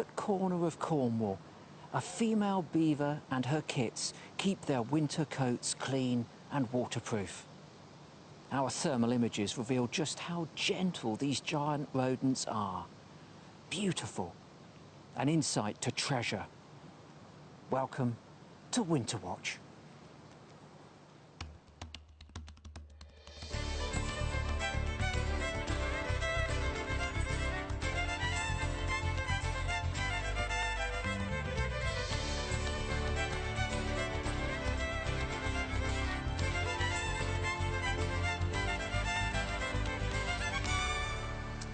corner of Cornwall, a female beaver and her kits keep their winter coats clean and waterproof. Our thermal images reveal just how gentle these giant rodents are. Beautiful. An insight to treasure. Welcome to WinterWatch.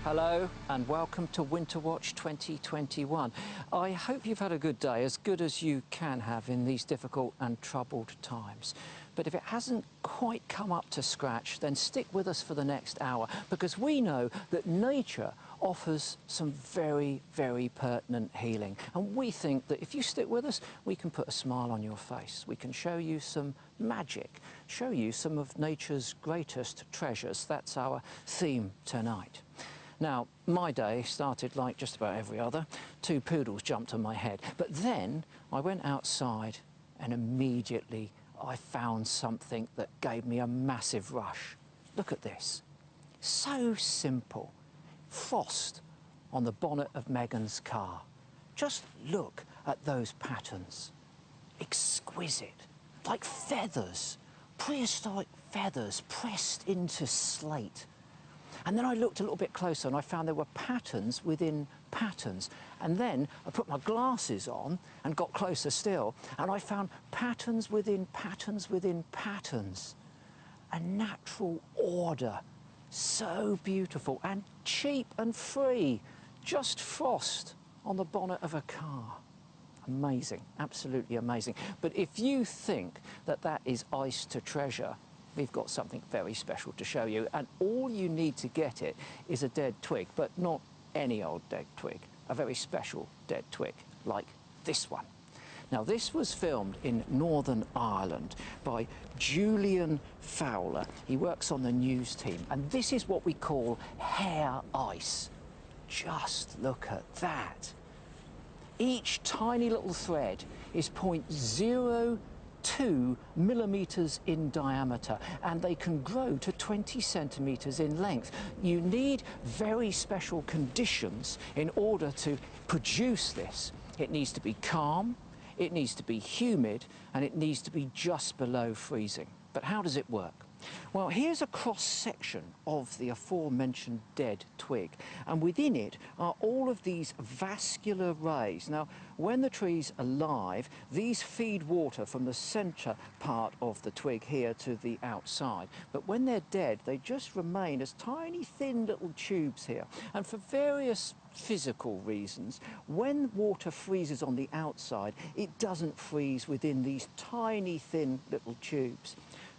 Hello and welcome to WinterWatch 2021. I hope you've had a good day, as good as you can have in these difficult and troubled times. But if it hasn't quite come up to scratch, then stick with us for the next hour, because we know that nature offers some very, very pertinent healing. And we think that if you stick with us, we can put a smile on your face. We can show you some magic, show you some of nature's greatest treasures. That's our theme tonight. Now, my day started like just about every other. 2 poodles jumped on my head. But then I went outside and immediately I found something that gave me a massive rush. Look at this. So simple. Frost on the bonnet of Megan's car. Just look at those patterns. Exquisite. Like feathers. Prehistoric feathers pressed into slate. And then I looked a little bit closer and I found there were patterns within patterns. And then I put my glasses on and got closer still, and I found patterns within patterns within patterns. A natural order. So beautiful and cheap and free. Just frost on the bonnet of a car. Amazing, absolutely amazing. But if you think that that is ice to treasure, we've got something very special to show you, and all you need to get it is a dead twig, but not any old dead twig, a very special dead twig, like this one. Now, this was filmed in Northern Ireland by Gillian. He works on the news team, and this is what we call hair ice. Just look at that. Each tiny little thread is 0.02 millimeters in diameter, and they can grow to 20 centimeters in length. You need very special conditions in order to produce this. It needs to be calm, it needs to be humid, and it needs to be just below freezing. But how does it work? Well, here's a cross-section of the aforementioned dead twig, and within it are all of these vascular rays. Now, when the tree's alive, these feed water from the centre part of the twig here to the outside. But when they're dead, they just remain as tiny, thin little tubes here. And for various physical reasons, when water freezes on the outside, it doesn't freeze within these tiny, thin little tubes.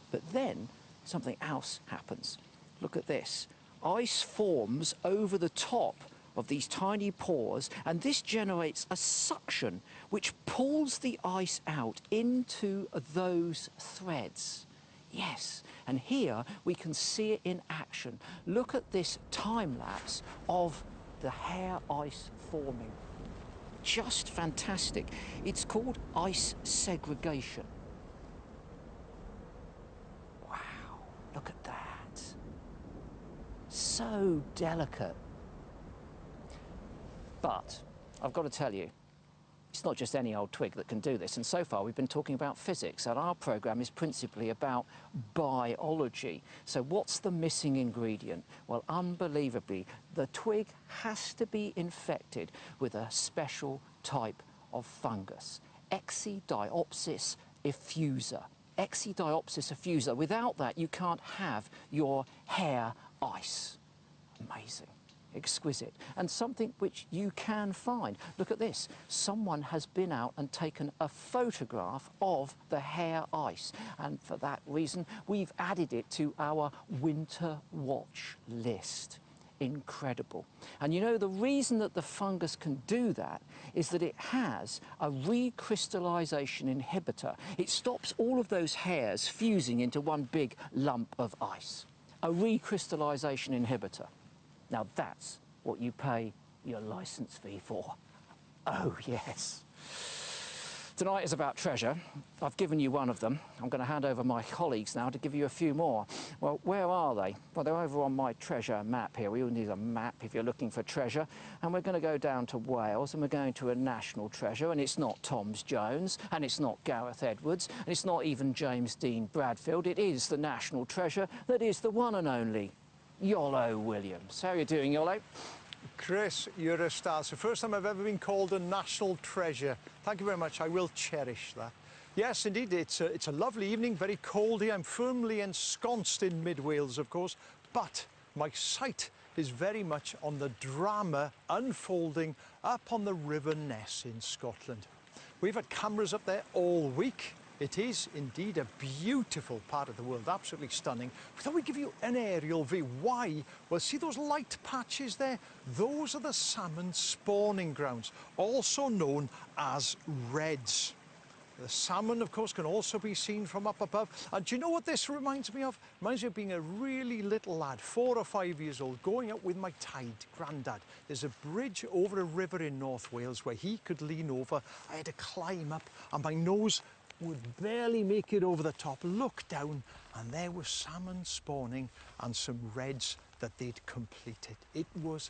But then something else happens. Look at this. Ice forms over the top of these tiny pores, and this generates a suction which pulls the ice out into those threads. Yes, and here we can see it in action. Look at this time lapse of the hair ice forming. Just fantastic. It's called ice segregation. Look at that. So delicate. But I've got to tell you, it's not just any old twig that can do this. And so far we've been talking about physics, and our programme is principally about biology. So what's the missing ingredient? Well, unbelievably, the twig has to be infected with a special type of fungus, Exidiopsis effusa. Exidiopsis effusa. Without that, you can't have your hair ice. Amazing. Exquisite. And something which you can find. Look at this. Someone has been out and taken a photograph of the hair ice. And for that reason, we've added it to our WinterWatch list. Incredible. And you know, the reason that the fungus can do that is that it has a recrystallization inhibitor. It stops all of those hairs fusing into one big lump of ice. A recrystallization inhibitor. Now that's what you pay your license fee for. Oh, yes. Tonight is about treasure. I've given you one of them. I'm going to hand over my colleagues now to give you a few more. Well, where are they? Well, they're over on my treasure map here. We all need a map if you're looking for treasure. And we're going to go down to Wales, and we're going to a national treasure, and it's not Tom's Jones, and it's not Gareth Edwards, and it's not even James Dean Bradfield. It is the national treasure that is the one and only Iolo Williams. How are you doing, Iolo? Chris, you're a star. It's the first time I've ever been called a national treasure. Thank you very much. I will cherish that. Yes, indeed, it's a lovely evening, very cold here. I'm firmly ensconced in mid-Wales, of course, but my sight is very much on the drama unfolding up on the River Ness in Scotland. We've had cameras up there all week. It is indeed a beautiful part of the world, absolutely stunning. We thought we'd give you an aerial view. Why? Well, see those light patches there? Those are the salmon spawning grounds, also known as redds. The salmon, of course, can also be seen from up above. And do you know what this reminds me of? It reminds me of being a really little lad, 4 or 5 years old, going up with my tide granddad. There's a bridge over a river in North Wales where he could lean over. I had to climb up, and my nose would barely make it over the top, look down, and there was salmon spawning and some redds that they'd completed. It was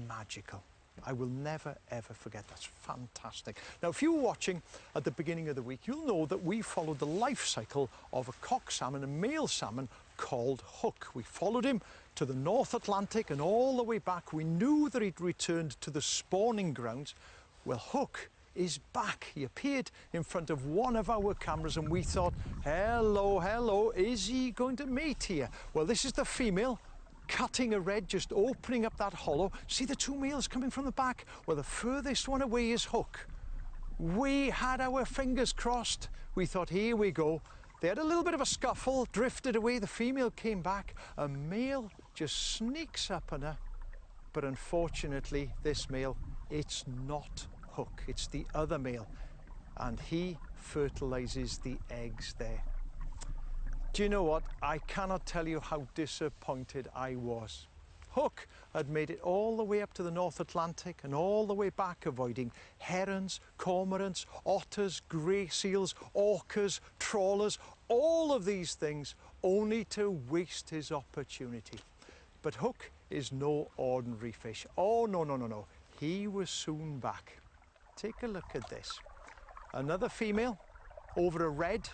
magical. I will never ever forget. That's fantastic. Now, if you were watching at the beginning of the week, you'll know that we followed the life cycle of a cock salmon, a male salmon called Hook. We followed him to the North Atlantic and all the way back. We knew that he'd returned to the spawning grounds. Well, Hook is back. He appeared in front of one of our cameras and we thought, hello, is he going to mate here? Well, this is the female cutting a red, just opening up that hollow. See the two males coming from the back? Well, the furthest one away is Hook. We had our fingers crossed. We thought, here we go. They had a little bit of a scuffle, drifted away. The female came back. A male just sneaks up on her. But unfortunately, this male, it's not Hook, it's the other male, and he fertilizes the eggs there. Do you know what? I cannot tell you how disappointed I was. Hook had made it all the way up to the North Atlantic and all the way back, avoiding herons, cormorants, otters, grey seals, orcas, trawlers, all of these things, only to waste his opportunity. But Hook is no ordinary fish. Oh, no. He was soon back. Take a look at this. Another female over a red,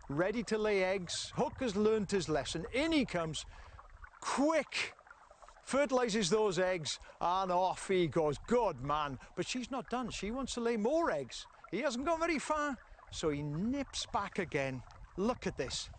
ready to lay eggs. Hook has learnt his lesson. In he comes, quick, fertilizes those eggs, and off he goes. Good man. But she's not done. She wants to lay more eggs. He hasn't gone very far, so he nips back again. Look at this.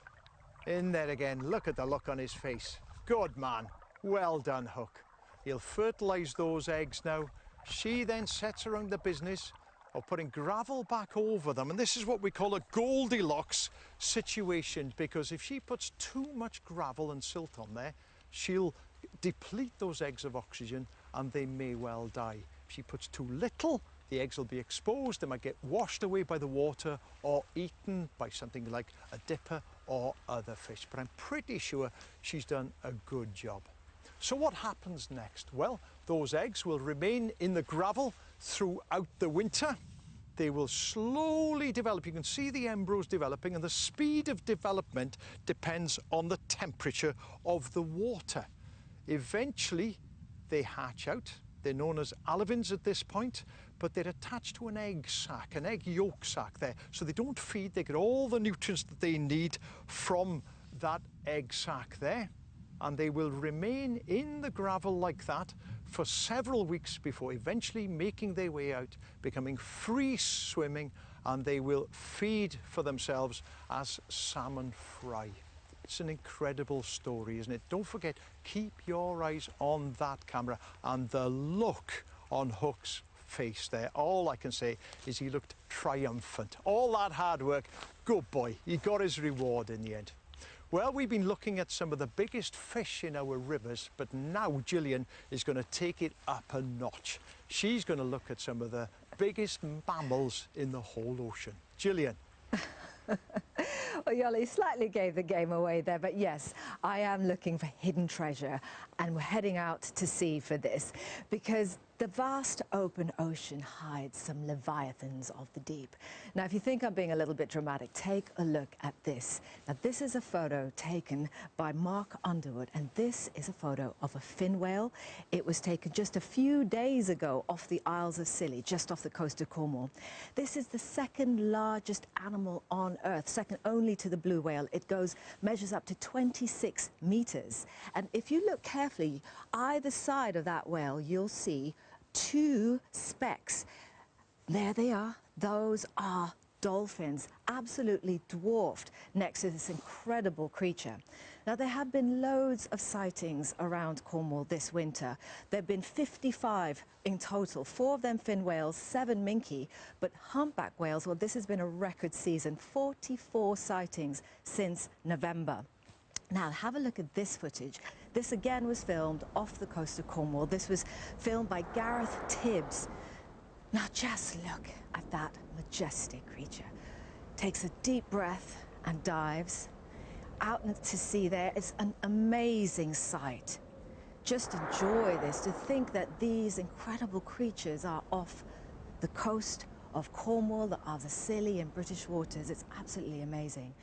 In there again. Look at the look on his face. Good man. Well done, Hook. He'll fertilize those eggs now. She then sets around the business of putting gravel back over them. And this is what we call a Goldilocks situation, because if she puts too much gravel and silt on there, she'll deplete those eggs of oxygen and they may well die. If she puts too little, the eggs will be exposed. They might get washed away by the water or eaten by something like a dipper or other fish. But I'm pretty sure she's done a good job. So what happens next? Well, those eggs will remain in the gravel throughout the winter. They will slowly develop. You can see the embryos developing, and the speed of development depends on the temperature of the water. Eventually, they hatch out. They're known as alevins at this point, but they're attached to an egg sac, an egg yolk sac there. So they don't feed. They get all the nutrients that they need from that egg sac there. And they will remain in the gravel like that for several weeks before eventually making their way out, becoming free swimming, and they will feed for themselves as salmon fry. It's an incredible story, isn't it? Don't forget, keep your eyes on that camera and the look on Hook's face there. All I can say is he looked triumphant. All that hard work, good boy. He got his reward in the end. Well, we've been looking at some of the biggest fish in our rivers, but now Gillian is going to take it up a notch. She's going to look at some of the biggest mammals in the whole ocean. Gillian. Well, Iolo slightly gave the game away there, but yes, I am looking for hidden treasure, and we're heading out to sea for this, because The vast open ocean hides some leviathans of the deep. Now, if you think I'm being a little bit dramatic, take a look at this. Now, this is a photo taken by Mark Underwood, and this is a photo of a fin whale. It was taken just a few days ago off the Isles of Scilly, just off the coast of Cornwall. This is the second largest animal on Earth, second only to the blue whale. It measures up to 26 meters. And if you look carefully, either side of that whale, you'll see two specks. There they are. Those are dolphins, absolutely dwarfed next to this incredible creature. Now, there have been loads of sightings around Cornwall this winter. There have been 55 in total, 4 of them fin whales, 7 minke, but humpback whales, well, this has been a record season, 44 sightings since November. Now, have a look at this footage. This again was filmed off the coast of Cornwall. This was filmed by Gareth Tibbs. Now, just look at that majestic creature. Takes a deep breath and dives out to sea there. It's an amazing sight. Just enjoy this, to think that these incredible creatures are off the coast of Cornwall, of the Scilly in British waters. It's absolutely amazing.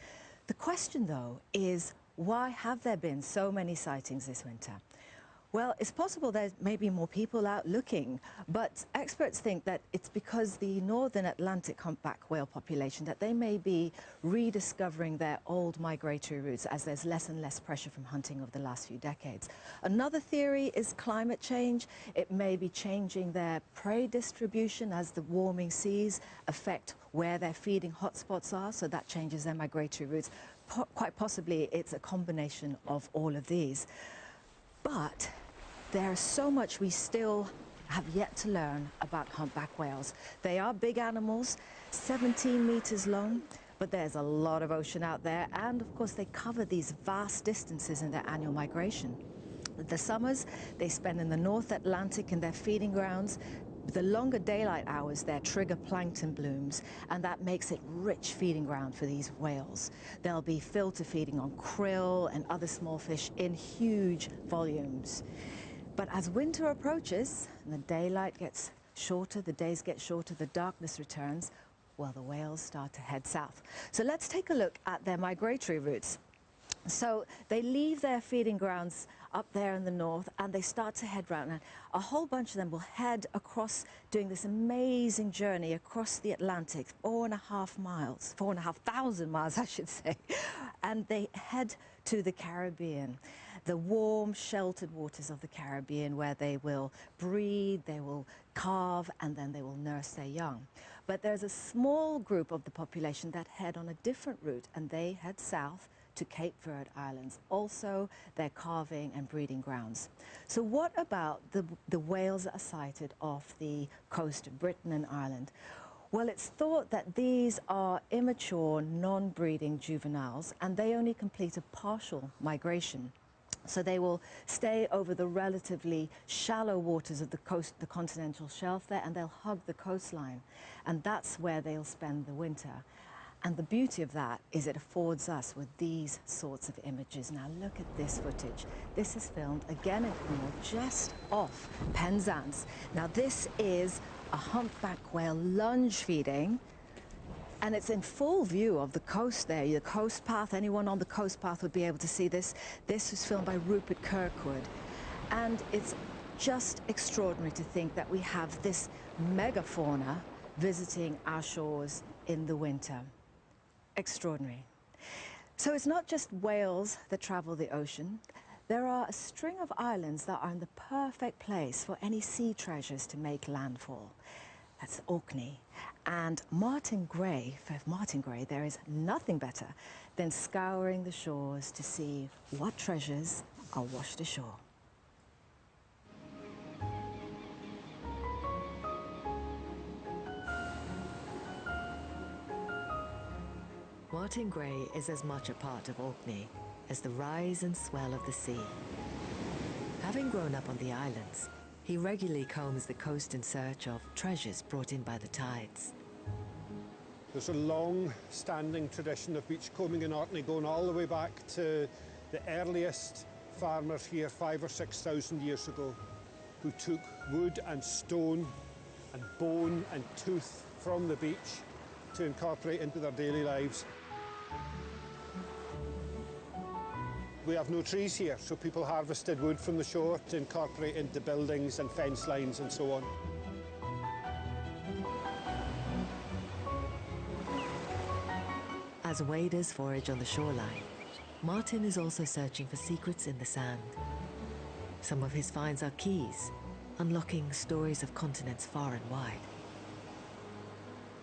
The question, though, is why have there been so many sightings this winter? Well, it's possible there may be more people out looking, but experts think that it's because the northern Atlantic humpback whale population, that they may be rediscovering their old migratory routes as there's less and less pressure from hunting over the last few decades. Another theory is climate change. It may be changing their prey distribution as the warming seas affect where their feeding hotspots are, so that changes their migratory routes. Quite possibly it's a combination of all of these. But there is so much we still have yet to learn about humpback whales. They are big animals, 17 meters long, but there's a lot of ocean out there, and of course they cover these vast distances in their annual migration. The summers they spend in the North Atlantic in their feeding grounds. The longer daylight hours there trigger plankton blooms, and that makes it rich feeding ground for these whales. They'll be filter feeding on krill and other small fish in huge volumes. But as winter approaches and the daylight gets shorter, the days get shorter, the darkness returns, well, the whales start to head south. So let's take a look at their migratory routes. So they leave their feeding grounds up there in the north and they start to head round, and a whole bunch of them will head across, doing this amazing journey across the Atlantic, 4,500 miles I should say, and they head to the Caribbean, the warm sheltered waters of the Caribbean, where they will breed, they will calve, and then they will nurse their young. But there's a small group of the population that head on a different route, and they head south to Cape Verde Islands, also their calving and breeding grounds. So what about the whales that are sighted off the coast of Britain and Ireland? Well, it's thought that these are immature, non-breeding juveniles, and they only complete a partial migration. So they will stay over the relatively shallow waters of the coast, the continental shelf there, and they'll hug the coastline. And that's where they'll spend the winter. And the beauty of that is it affords us with these sorts of images. Now look at this footage. This is filmed again in Cornwall, just off Penzance. Now this is a humpback whale lunge feeding, and it's in full view of the coast there, the coast path. Anyone on the coast path would be able to see this. This was filmed by Rupert Kirkwood. And it's just extraordinary to think that we have this megafauna visiting our shores in the winter. Extraordinary. So it's not just whales that travel the ocean. There are a string of islands that are in the perfect place for any sea treasures to make landfall. That's Orkney. And Martin Gray, for Martin Gray, there is nothing better than scouring the shores to see what treasures are washed ashore. Martin Gray is as much a part of Orkney as the rise and swell of the sea. Having grown up on the islands, he regularly combs the coast in search of treasures brought in by the tides. There's a long-standing tradition of beachcombing in Orkney, going all the way back to the earliest farmers here 5,000 or 6,000 years ago. who took wood and stone and bone and tooth from the beach to incorporate into their daily lives. We have no trees here, so people harvested wood from the shore to incorporate into buildings and fence lines and so on. As waders forage on the shoreline, Martin is also searching for secrets in the sand. Some of his finds are keys, unlocking stories of continents far and wide.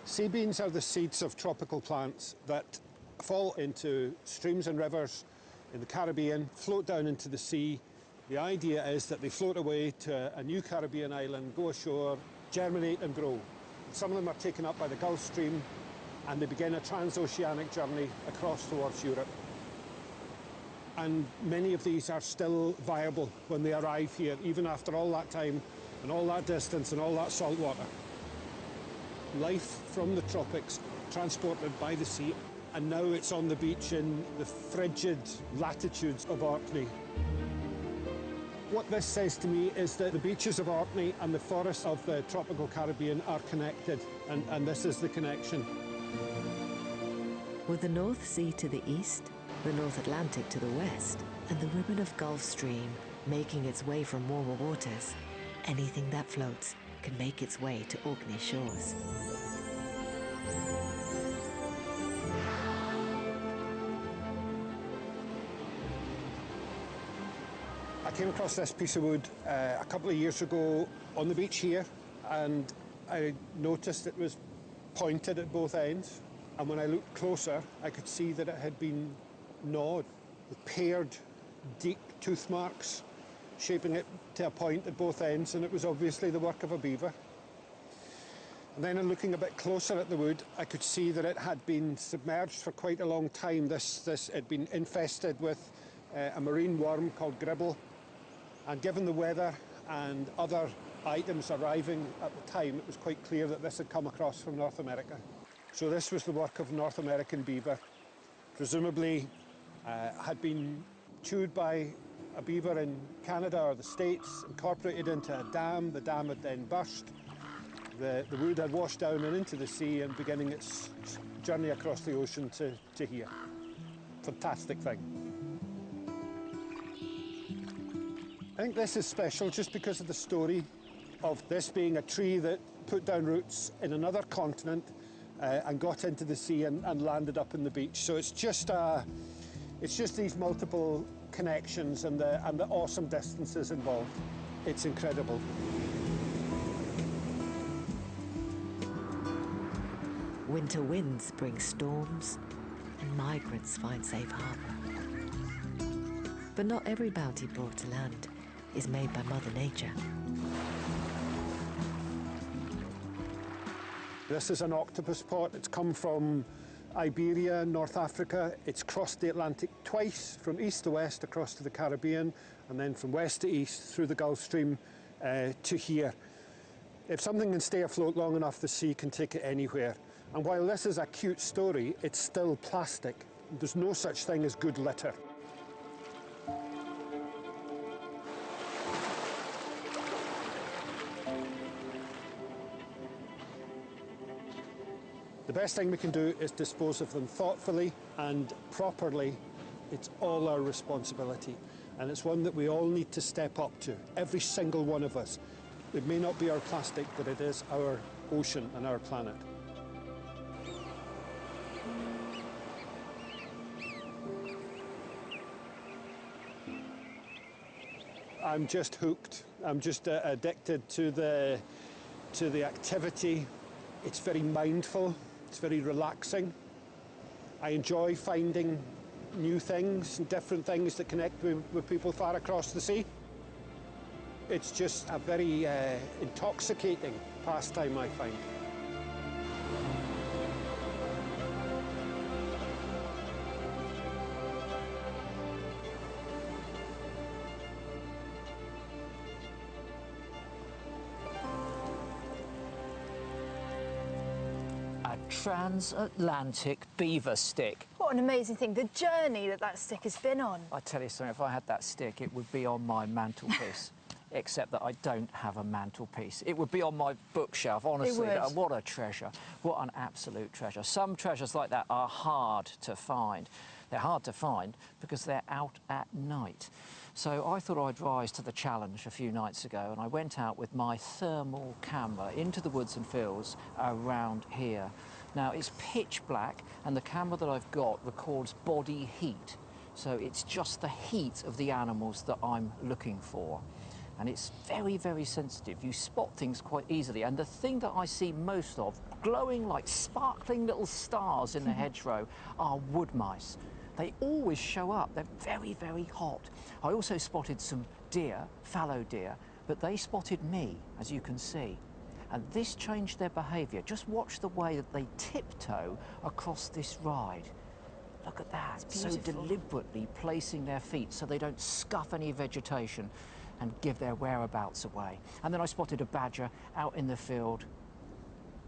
Sea beans are the seeds of tropical plants that fall into streams and rivers in the Caribbean, float down into the sea. The idea is that they float away to a new Caribbean island, go ashore, germinate and grow. Some of them are taken up by the Gulf Stream and they begin a transoceanic journey across towards Europe. And many of these are still viable when they arrive here, even after all that time and all that distance and all that salt water. Life from the tropics transported by the sea, and now it's on the beach in the frigid latitudes of Orkney. What this says to me is that the beaches of Orkney and the forests of the tropical Caribbean are connected, and this is the connection. With the North Sea to the east, the North Atlantic to the west, and the ribbon of Gulf Stream making its way from warmer waters, anything that floats can make its way to Orkney shores. I came across this piece of wood a couple of years ago on the beach here, and I noticed it was pointed at both ends. And when I looked closer, I could see that it had been gnawed with paired, deep tooth marks, shaping it to a point at both ends, and it was obviously the work of a beaver. And then in looking a bit closer at the wood, I could see that it had been submerged for quite a long time. This had been infested with a marine worm called gribble. And given the weather and other items arriving at the time, it was quite clear that this had come across from North America. So this was the work of North American beaver. Presumably had been chewed by a beaver in Canada or the States, incorporated into a dam. The dam had then burst. The wood had washed down and into the sea and beginning its journey across the ocean to here. Fantastic thing. I think this is special just because of the story of this being a tree that put down roots in another continent and got into the sea and landed up in the beach. So it's just these multiple connections and the awesome distances involved. It's incredible. Winter winds bring storms, and migrants find safe harbour. But not every bounty brought to land is made by Mother Nature. This is an octopus pot. It's come from Iberia, North Africa. It's crossed the Atlantic twice, from east to west across to the Caribbean, and then from west to east through the Gulf Stream to here. If something can stay afloat long enough, the sea can take it anywhere. And while this is a cute story, it's still plastic. There's no such thing as good litter. The best thing we can do is dispose of them thoughtfully and properly. It's all our responsibility, and it's one that we all need to step up to, every single one of us. It may not be our plastic, but it is our ocean and our planet. I'm just hooked. I'm just addicted to the activity. It's very mindful. It's very relaxing. I enjoy finding new things and different things that connect with people far across the sea. It's just a very intoxicating pastime, I find. Transatlantic beaver stick. What an amazing thing. The journey that stick has been on. I tell you something, if I had that stick, it would be on my mantelpiece. except that I don't have a mantelpiece. It would be on my bookshelf, honestly. It would. What a treasure. What an absolute treasure. Some treasures like that are hard to find. They're hard to find because they're out at night. So I thought I'd rise to the challenge a few nights ago, and I went out with my thermal camera into the woods and fields around here. Now, it's pitch black, and the camera that I've got records body heat. So it's just the heat of the animals that I'm looking for. And it's very, very sensitive. You spot things quite easily. And the thing that I see most of, glowing like sparkling little stars in the hedgerow, are wood mice. They always show up. They're very, very hot. I also spotted some deer, fallow deer, but they spotted me, as you can see. And this changed their behaviour. Just watch the way that they tiptoe across this ride. Look at that. So deliberately placing their feet so they don't scuff any vegetation and give their whereabouts away. And then I spotted a badger out in the field,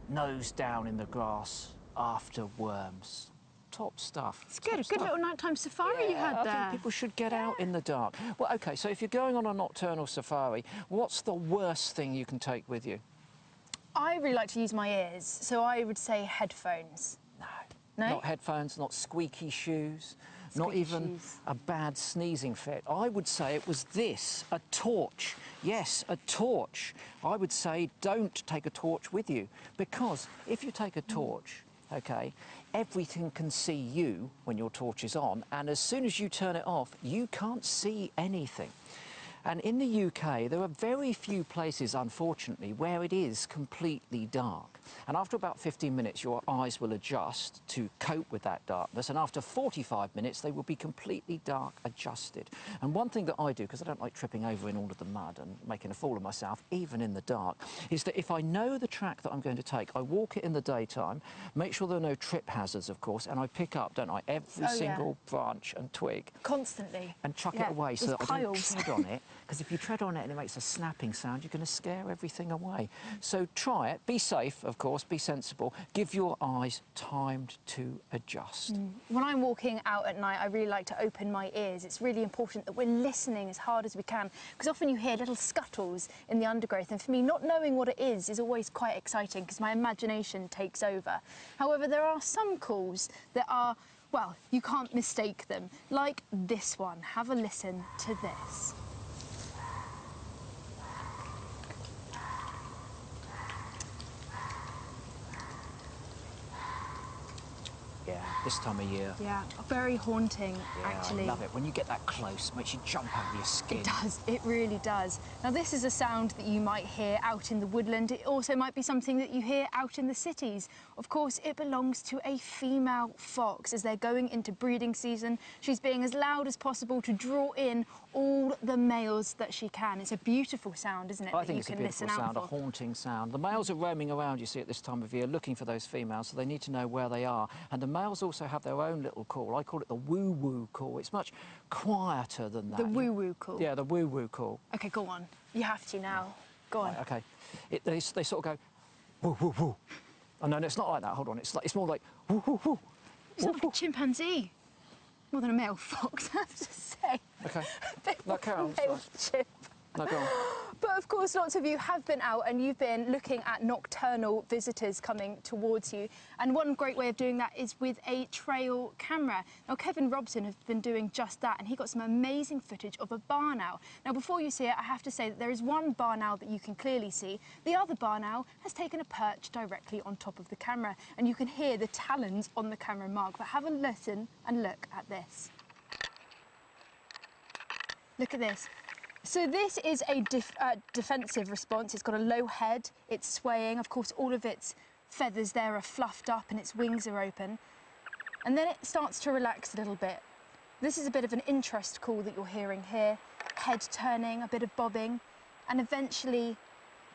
nose down in the grass after worms. Top stuff. It's good. A good little nighttime safari you had there. I think people should get out in the dark. Well, OK, so if you're going on a nocturnal safari, what's the worst thing you can take with you? I really like to use my ears, so I would say headphones. No? Not headphones, not squeaky shoes, not even a bad sneezing fit. I would say it was this, a torch. Yes, a torch. I would say don't take a torch with you, because if you take a torch, OK, everything can see you when your torch is on, and as soon as you turn it off, you can't see anything. And in the UK, there are very few places, unfortunately, where it is completely dark. And after about 15 minutes, your eyes will adjust to cope with that darkness. And after 45 minutes, they will be completely dark adjusted. And one thing that I do, because I don't like tripping over in all of the mud and making a fool of myself, even in the dark, is that if I know the track that I'm going to take, I walk it in the daytime, make sure there are no trip hazards, of course, and I pick up, don't I, every single branch and twig. Constantly. And chuck it away so that I don't tread on it. Because if you tread on it and it makes a snapping sound, you're going to scare everything away. So try it. Be safe, of course. Be sensible. Give your eyes time to adjust. When I'm walking out at night, I really like to open my ears. It's really important that we're listening as hard as we can, because often you hear little scuttles in the undergrowth, and for me, not knowing what it is always quite exciting because my imagination takes over. However, there are some calls that are, well, you can't mistake them, like this one. Have a listen to this. Yeah, this time of year. Yeah, very haunting, actually. I love it. When you get that close, it makes you jump out of your skin. It does, it really does. Now, this is a sound that you might hear out in the woodland. It also might be something that you hear out in the cities. Of course, it belongs to a female fox. As they're going into breeding season, she's being as loud as possible to draw in all the males that she can. It's a beautiful sound, isn't it? I think it's a beautiful sound, a haunting sound. The males are roaming around, you see, at this time of year, looking for those females, so they need to know where they are. And the males also have their own little call. I call it the woo-woo call. It's much quieter than that. The woo-woo call? Yeah, the woo-woo call. OK, go on. You have to now. Go on. Right, OK. They sort of go, woo-woo-woo. Oh, no, it's not like that. Hold on. It's more like, woo-woo-woo. It's like a chimpanzee. More than a male fox, I have to say. OK. No, carry on. Chimp. No, go on. But of course, lots of you have been out and you've been looking at nocturnal visitors coming towards you. And one great way of doing that is with a trail camera. Now, Kevin Robson has been doing just that, and he got some amazing footage of a barn owl. Now, before you see it, I have to say that there is one barn owl that you can clearly see. The other barn owl has taken a perch directly on top of the camera, and you can hear the talons on the camera mark. But have a listen and look at this. Look at this. So this is a defensive response. It's got a low head, it's swaying. Of course, all of its feathers there are fluffed up and its wings are open. And then it starts to relax a little bit. This is a bit of an interest call that you're hearing here. Head turning, a bit of bobbing, and eventually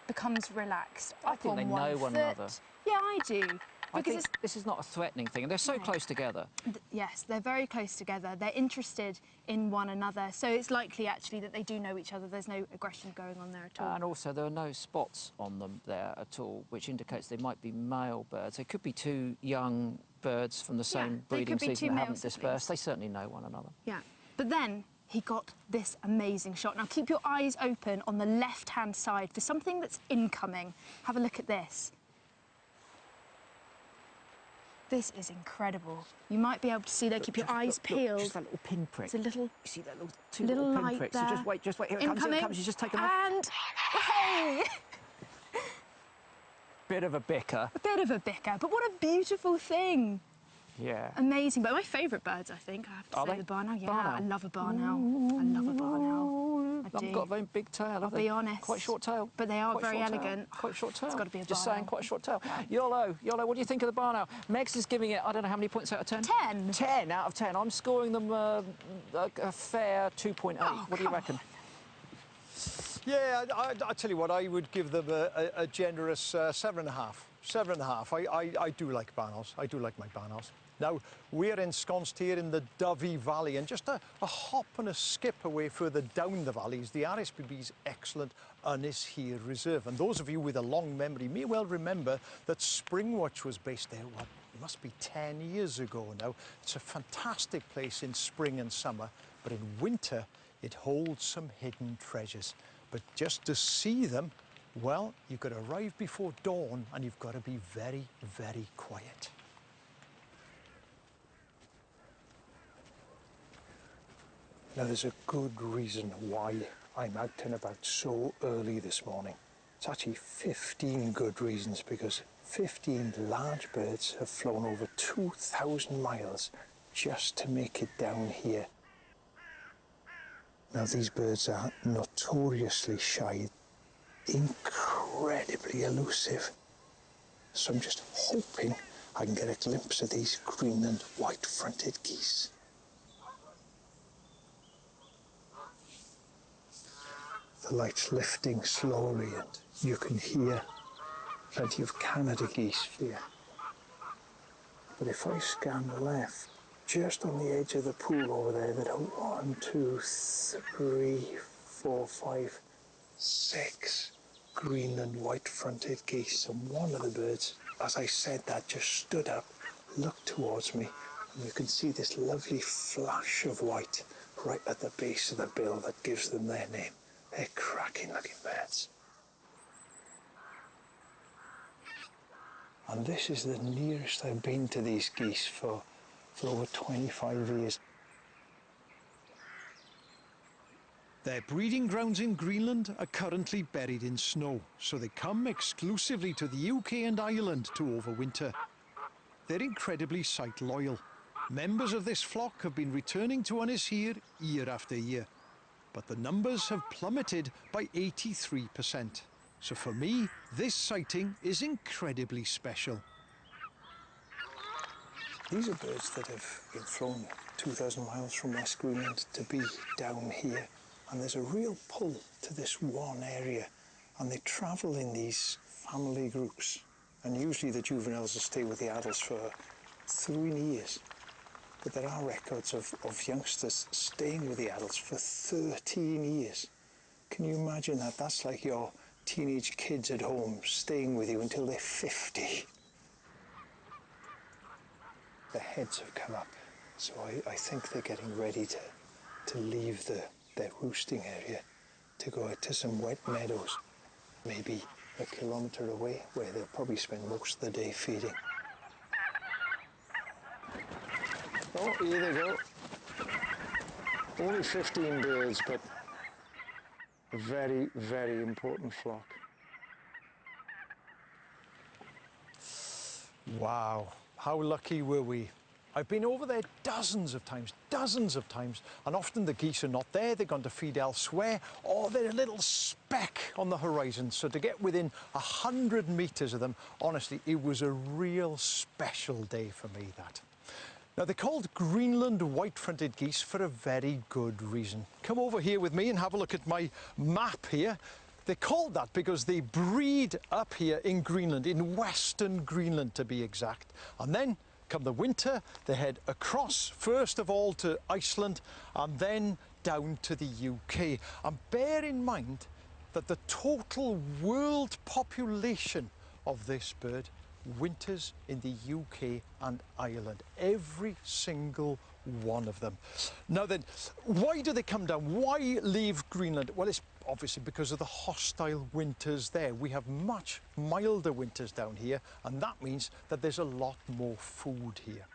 becomes relaxed. I think they know one another. Yeah, I do. I think this is not a threatening thing, and they're so close together. Yes, they're very close together. They're interested in one another, so it's likely actually that they do know each other. There's no aggression going on there at all. And also, there are no spots on them there at all, which indicates they might be male birds. They could be two young birds from the same breeding season that haven't dispersed. They certainly know one another. Yeah, but then he got this amazing shot. Now keep your eyes open on the left-hand side for something that's incoming. Have a look at this. This is incredible. You might be able to see there. Keep your eyes peeled. Just that little pinprick. It's a little. You see that little two little light pinpricks? there. So just wait. Here it comes. Here it comes. He's just taken off. And hey, Bit of a bicker. a bit of a bicker, but what a beautiful thing. Yeah. Amazing, but my favourite birds, I think, I have to Are say, they? the barn owl. Yeah, Barn owl? I love a barn owl. I love a barn owl. I They've do. got a very big tail, I'll be honest. Quite short tail. But they are Quite very short tail. elegant. Quite short tail. It's gotta be a Just barn saying, owl. quite short tail. Yolo, what do you think of the barn owl? Megs is giving it, I don't know how many points out of 10? 10. 10 out of 10. I'm scoring them a fair 2.8. Oh, What do you reckon? Yeah, I tell you what, I would give them a generous 7.5. 7.5. I do like barn owls. I do like my barn owls. Now, we're ensconced here in the Dovey Valley, and just a hop and a skip away further down the valley is the RSPB's excellent Ynys Hir Reserve. And those of you with a long memory may well remember that Springwatch was based there, what, it must be 10 years ago now. It's a fantastic place in spring and summer, but in winter, it holds some hidden treasures. But just to see them, well, you've got to arrive before dawn and you've got to be very, very quiet. Now, there's a good reason why I'm out and about so early this morning. It's actually 15 good reasons, because 15 large birds have flown over 2,000 miles just to make it down here. Now, these birds are notoriously shy, incredibly elusive. So I'm just hoping I can get a glimpse of these Greenland white-fronted geese. The light's lifting slowly and you can hear plenty of Canada geese here. But if I scan left, just on the edge of the pool over there, there are 1, 2, 3, 4, 5, 6 Greenland white-fronted geese. And one of the birds, as I said that, just stood up, looked towards me, and you can see this lovely flash of white right at the base of the bill that gives them their name. They're cracking looking birds. And this is the nearest I've been to these geese for over 25 years. Their breeding grounds in Greenland are currently buried in snow, so they come exclusively to the UK and Ireland to overwinter. They're incredibly site loyal. Members of this flock have been returning to Ynys Hir year after year, but the numbers have plummeted by 83%. So for me, this sighting is incredibly special. These are birds that have been flown 2,000 miles from West Greenland to be down here. And there's a real pull to this one area. And they travel in these family groups. And usually the juveniles will stay with the adults for 3 years. But there are records of youngsters staying with the adults for 13 years. Can you imagine that? That's like your teenage kids at home staying with you until they're 50. The heads have come up, so I think they're getting ready to leave their roosting area to go out to some wet meadows, maybe a kilometre away, where they'll probably spend most of the day feeding. Oh, here they go. Only 15 birds, but a very, very important flock. Wow, how lucky were we? I've been over there dozens of times, and often the geese are not there, they've gone to feed elsewhere, or they're a little speck on the horizon. So to get within 100 metres of them, honestly, it was a real special day for me, that. Now, they're called Greenland white-fronted geese for a very good reason. Come over here with me and have a look at my map here. They're called that because they breed up here in Greenland, in Western Greenland to be exact. And then, come the winter, they head across, first of all to Iceland, and then down to the UK. And bear in mind that the total world population of this bird winters in the UK and Ireland. Every single one of them. Now then, why do they come down? Why leave Greenland? Well, it's obviously because of the hostile winters there. We have much milder winters down here, and that means that there's a lot more food here.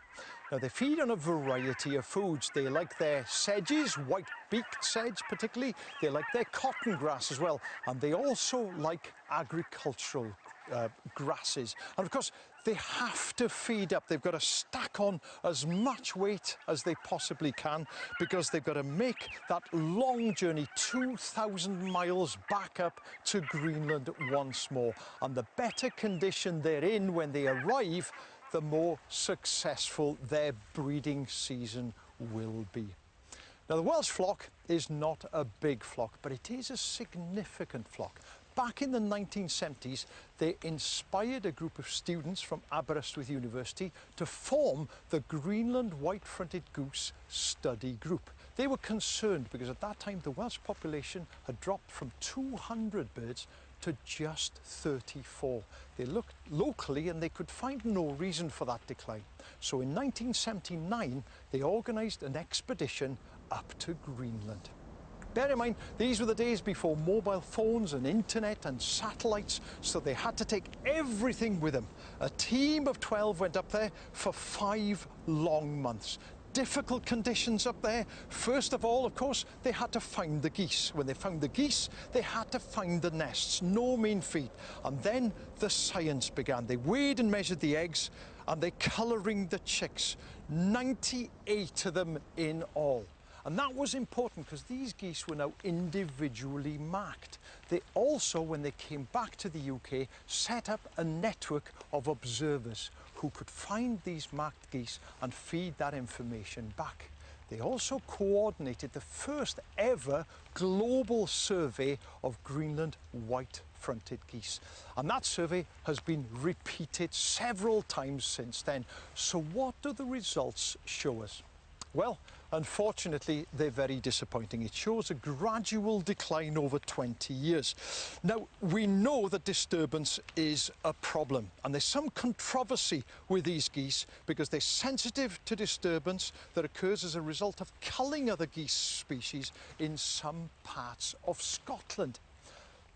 Now, they feed on a variety of foods. They like their sedges, white-beaked sedge particularly. They like their cotton grass as well. And they also like agricultural grasses. And of course, they have to feed up. They've got to stack on as much weight as they possibly can because they've got to make that long journey, 2,000 miles back up to Greenland once more. And the better condition they're in when they arrive, the more successful their breeding season will be. Now, the Welsh flock is not a big flock, but it is a significant flock. Back in the 1970s, they inspired a group of students from Aberystwyth University to form the Greenland White-Fronted Goose Study Group. They were concerned because at that time the Welsh population had dropped from 200 birds to just 34. They looked locally and they could find no reason for that decline. So in 1979, they organised an expedition up to Greenland. Bear in mind, these were the days before mobile phones and internet and satellites, so they had to take everything with them. A team of 12 went up there for 5 long months. Difficult conditions up there. First of all, of course, they had to find the geese. When they found the geese, they had to find the nests. No mean feat. And then the science began. They weighed and measured the eggs, and they colouring the chicks. 98 of them in all. And that was important because these geese were now individually marked. They also, when they came back to the UK, set up a network of observers who could find these marked geese and feed that information back. They also coordinated the first ever global survey of Greenland white-fronted geese. And that survey has been repeated several times since then. So what do the results show us? Well, unfortunately, they're very disappointing. It shows a gradual decline over 20 years. Now, we know that disturbance is a problem, and there's some controversy with these geese because they're sensitive to disturbance that occurs as a result of culling other geese species in some parts of Scotland.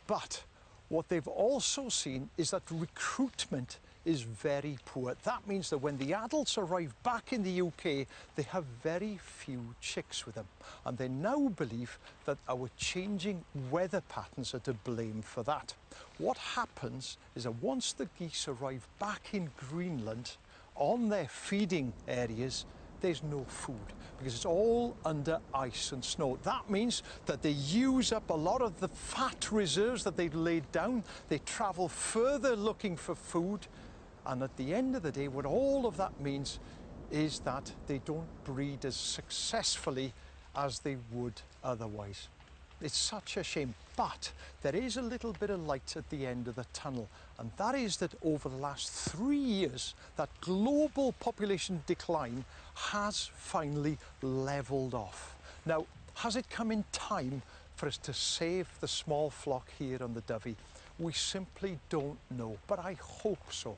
But what they've also seen is that recruitment is very poor. That means that when the adults arrive back in the UK, they have very few chicks with them. And they now believe that our changing weather patterns are to blame for that. What happens is that once the geese arrive back in Greenland, on their feeding areas, there's no food because it's all under ice and snow. That means that they use up a lot of the fat reserves that they've laid down. They travel further looking for food. And at the end of the day, what all of that means is that they don't breed as successfully as they would otherwise. It's such a shame, but there is a little bit of light at the end of the tunnel, and that is that over the last 3 years, that global population decline has finally levelled off. Now, has it come in time for us to save the small flock here on the Dovey? We simply don't know, but I hope so.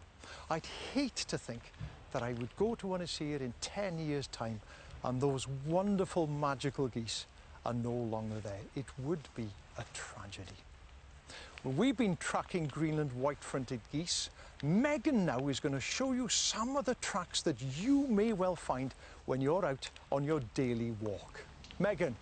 I'd hate to think that I would go to one of here in 10 years' time and those wonderful magical geese are no longer there. It would be a tragedy. Well, we've been tracking Greenland white-fronted geese. Megan now is going to show you some of the tracks that you may well find when you're out on your daily walk. Megan.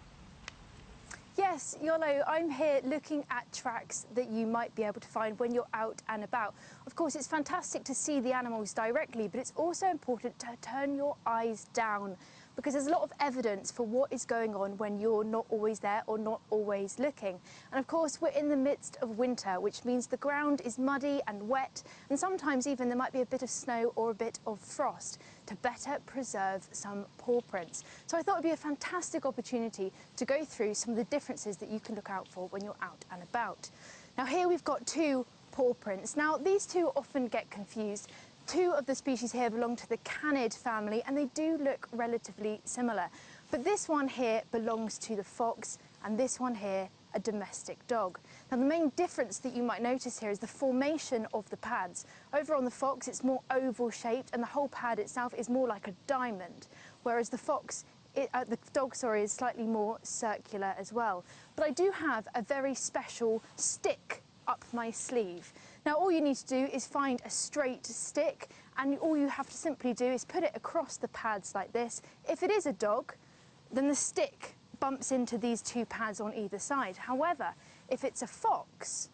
Yes, Iolo, I'm here looking at tracks that you might be able to find when you're out and about. Of course, it's fantastic to see the animals directly, but it's also important to turn your eyes down because there's a lot of evidence for what is going on when you're not always there or not always looking. And of course, we're in the midst of winter, which means the ground is muddy and wet, and sometimes even there might be a bit of snow or a bit of frost to better preserve some paw prints. So I thought it would be a fantastic opportunity to go through some of the differences that you can look out for when you're out and about. Now here we've got 2 paw prints. Now these 2 often get confused. 2 of the species here belong to the canid family and they do look relatively similar. But this one here belongs to the fox and this one here a domestic dog. Now, the main difference that you might notice here is the formation of the pads. Over on the fox, it's more oval shaped, and the whole pad itself is more like a diamond, whereas the dog, is slightly more circular as well. But I do have a very special stick up my sleeve. Now, all you need to do is find a straight stick, and all you have to simply do is put it across the pads like this. If it is a dog, then the stick bumps into these two pads on either side. However, if it's a fox,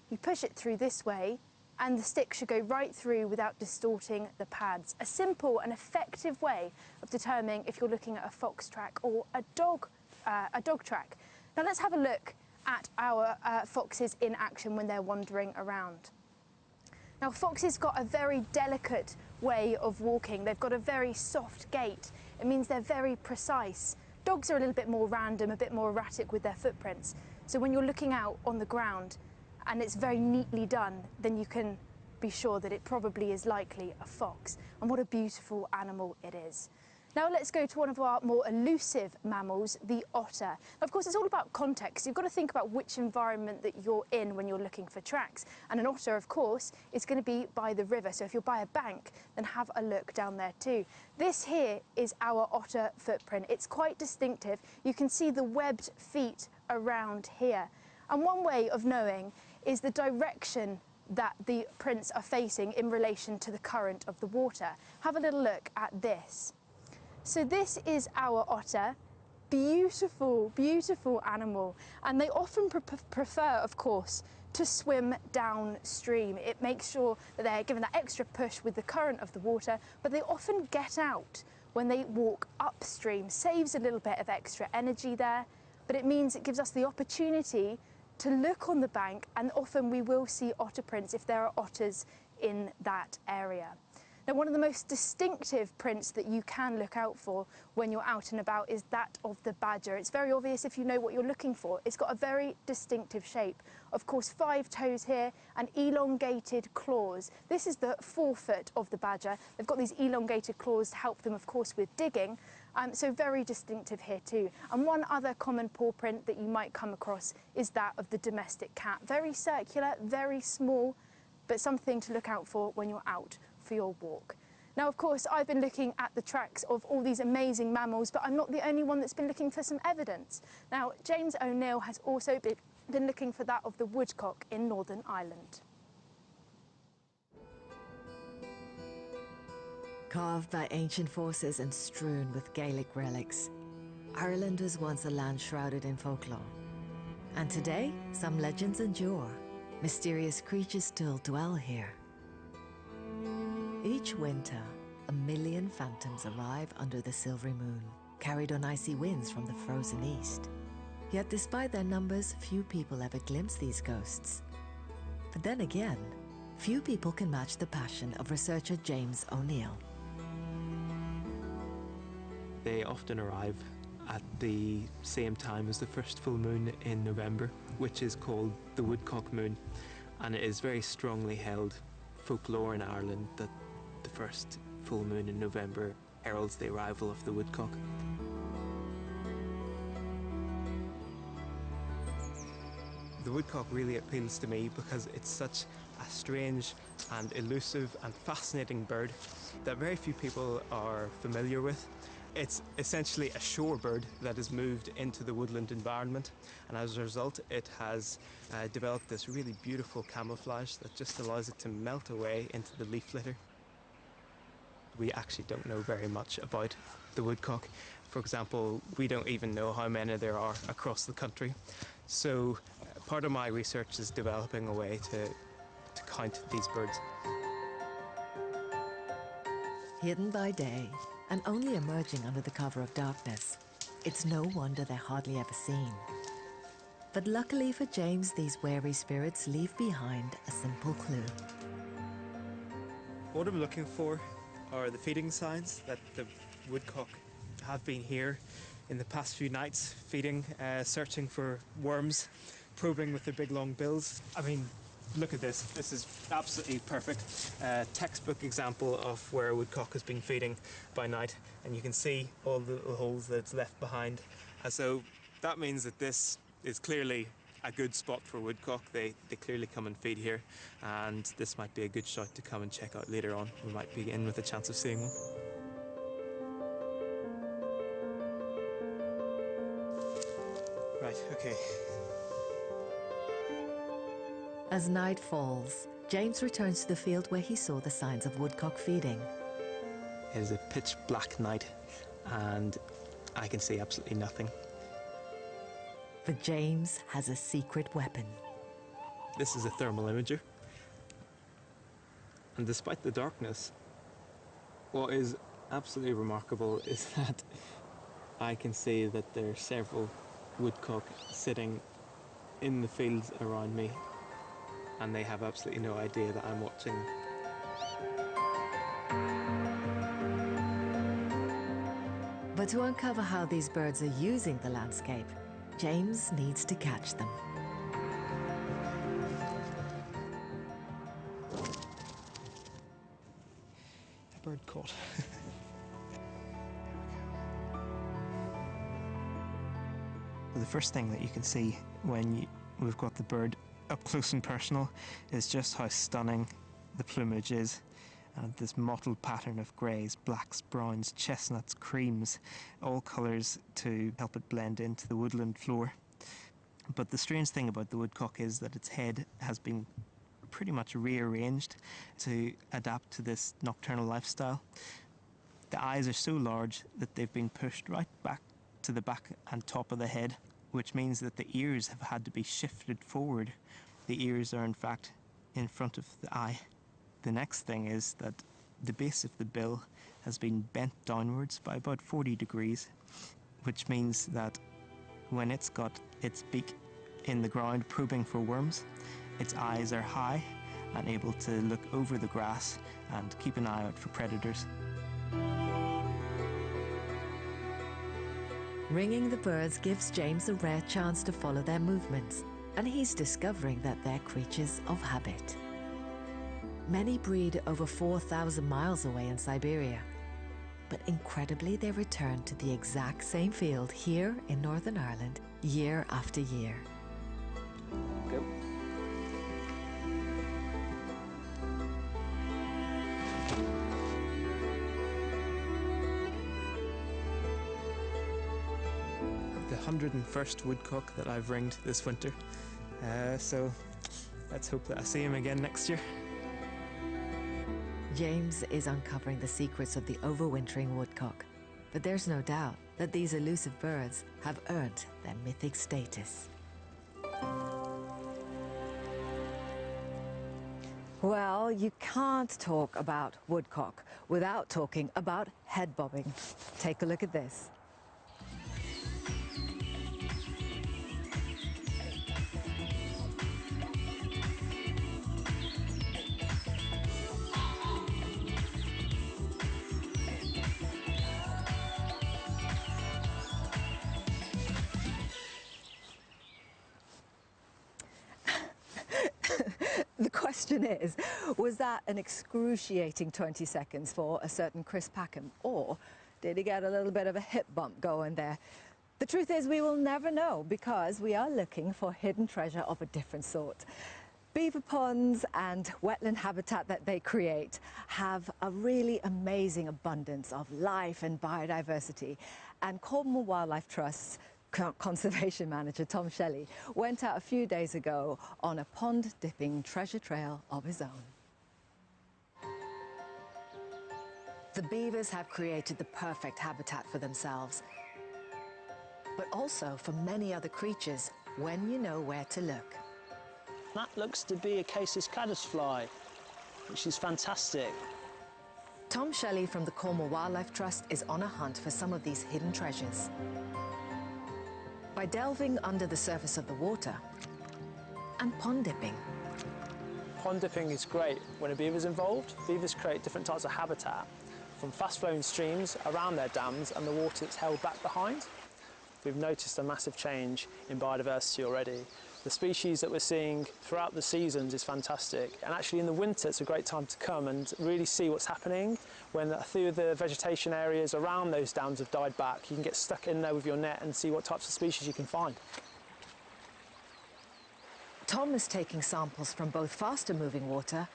you push it through this way, and the stick should go right through without distorting the pads. A simple and effective way of determining if you're looking at a fox track or a dog track. Now, let's have a look at our foxes in action when they're wandering around. Now, foxes got a very delicate way of walking. They've got a very soft gait. It means they're very precise. Dogs are a little bit more random, a bit more erratic with their footprints. So when you're looking out on the ground and it's very neatly done, then you can be sure that it probably is likely a fox. And what a beautiful animal it is. Now let's go to one of our more elusive mammals, the otter. Now, of course, it's all about context. You've got to think about which environment that you're in when you're looking for tracks. And an otter, of course, is going to be by the river. So if you're by a bank, then have a look down there too. This here is our otter footprint. It's quite distinctive. You can see the webbed feet around here. And one way of knowing is the direction that the prints are facing in relation to the current of the water. Have a little look at this. So this is our otter. Beautiful, beautiful animal. And they often prefer, of course, to swim downstream. It makes sure that they're given that extra push with the current of the water, but they often get out when they walk upstream. Saves a little bit of extra energy there, but it means it gives us the opportunity to look on the bank, and often we will see otter prints if there are otters in that area. Now, one of the most distinctive prints that you can look out for when you're out and about is that of the badger. It's very obvious if you know what you're looking for. It's got a very distinctive shape. Of course, 5 toes here and elongated claws. This is the forefoot of the badger. They've got these elongated claws to help them, of course, with digging. So very distinctive here too. And one other common paw print that you might come across is that of the domestic cat. Very circular, very small, but something to look out for when you're out for your walk. Now, of course, I've been looking at the tracks of all these amazing mammals, but I'm not the only one that's been looking for some evidence. Now, James O'Neill has also been looking for that of the woodcock in Northern Ireland. Carved by ancient forces and strewn with Gaelic relics, Ireland was once a land shrouded in folklore. And today, some legends endure. Mysterious creatures still dwell here. Each winter, 1 million phantoms arrive under the silvery moon, carried on icy winds from the frozen east. Yet despite their numbers, few people ever glimpse these ghosts. But then again, few people can match the passion of researcher James O'Neill. They often arrive at the same time as the first full moon in November, which is called the woodcock moon, and it is very strongly held folklore in Ireland that the first full moon in November heralds the arrival of the woodcock. The woodcock really appeals to me because it's such a strange and elusive and fascinating bird that very few people are familiar with. It's essentially a shorebird that has moved into the woodland environment, and as a result it has developed this really beautiful camouflage that just allows it to melt away into the leaf litter. We actually don't know very much about the woodcock. For example, we don't even know how many there are across the country. So part of my research is developing a way to count these birds. Hidden by day and only emerging under the cover of darkness, it's no wonder they're hardly ever seen. But luckily for James, these wary spirits leave behind a simple clue. What I'm looking for are the feeding signs that the woodcock have been here in the past few nights, feeding, searching for worms, probing with their big long bills. I mean, look at this. This is absolutely perfect. Textbook example of where a woodcock has been feeding by night, and you can see all the little holes that it's left behind. And so that means that this is clearly a good spot for woodcock. They clearly come and feed here, and this might be a good shot to come and check out later on. We might be in with a chance of seeing one. Right, okay. As night falls, James returns to the field where he saw the signs of woodcock feeding. It is a pitch black night, and I can see absolutely nothing. But James has a secret weapon. This is a thermal imager, and despite the darkness, what is absolutely remarkable is that I can see that there are several woodcock sitting in the fields around me, and they have absolutely no idea that I'm watching them. But to uncover how these birds are using the landscape, James needs to catch them. A bird caught. The first thing that you can see when we've got the bird up close and personal is just how stunning the plumage is. This mottled pattern of greys, blacks, browns, chestnuts, creams, all colours to help it blend into the woodland floor. But the strange thing about the woodcock is that its head has been pretty much rearranged to adapt to this nocturnal lifestyle. The eyes are so large that they've been pushed right back to the back and top of the head, which means that the ears have had to be shifted forward. The ears are in fact in front of the eye. The next thing is that the base of the bill has been bent downwards by about 40 degrees, which means that when it's got its beak in the ground probing for worms, its eyes are high and able to look over the grass and keep an eye out for predators. Ringing the birds gives James a rare chance to follow their movements, and he's discovering that they're creatures of habit. Many breed over 4,000 miles away in Siberia, but incredibly they return to the exact same field here in Northern Ireland year after year. Go. The 101st woodcock that I've ringed this winter, so let's hope that I see him again next year. James is uncovering the secrets of the overwintering woodcock, but there's no doubt that these elusive birds have earned their mythic status. Well, you can't talk about woodcock without talking about head bobbing. Take a look at this. The question is, was that an excruciating 20 seconds for a certain Chris Packham, or did he get a little bit of a hip bump going there? The truth is, we will never know, because we are looking for hidden treasure of a different sort. Beaver ponds and wetland habitat that they create have a really amazing abundance of life and biodiversity, and Cornwall Wildlife Trust's Conservation Manager Tom Shelley went out a few days ago on a pond dipping treasure trail of his own. The beavers have created the perfect habitat for themselves, but also for many other creatures when you know where to look. That looks to be a casus caddisfly, which is fantastic. Tom Shelley from the Cornwall Wildlife Trust is on a hunt for some of these hidden treasures. By delving under the surface of the water and pond dipping. Pond dipping is great when a beaver's involved. Beavers create different types of habitat from fast-flowing streams around their dams and the water that's held back behind. We've noticed a massive change in biodiversity already. The species that we're seeing throughout the seasons is fantastic, and actually in the winter it's a great time to come and really see what's happening when a few of the vegetation areas around those dams have died back. You can get stuck in there with your net and see what types of species you can find. Tom is taking samples from both faster moving water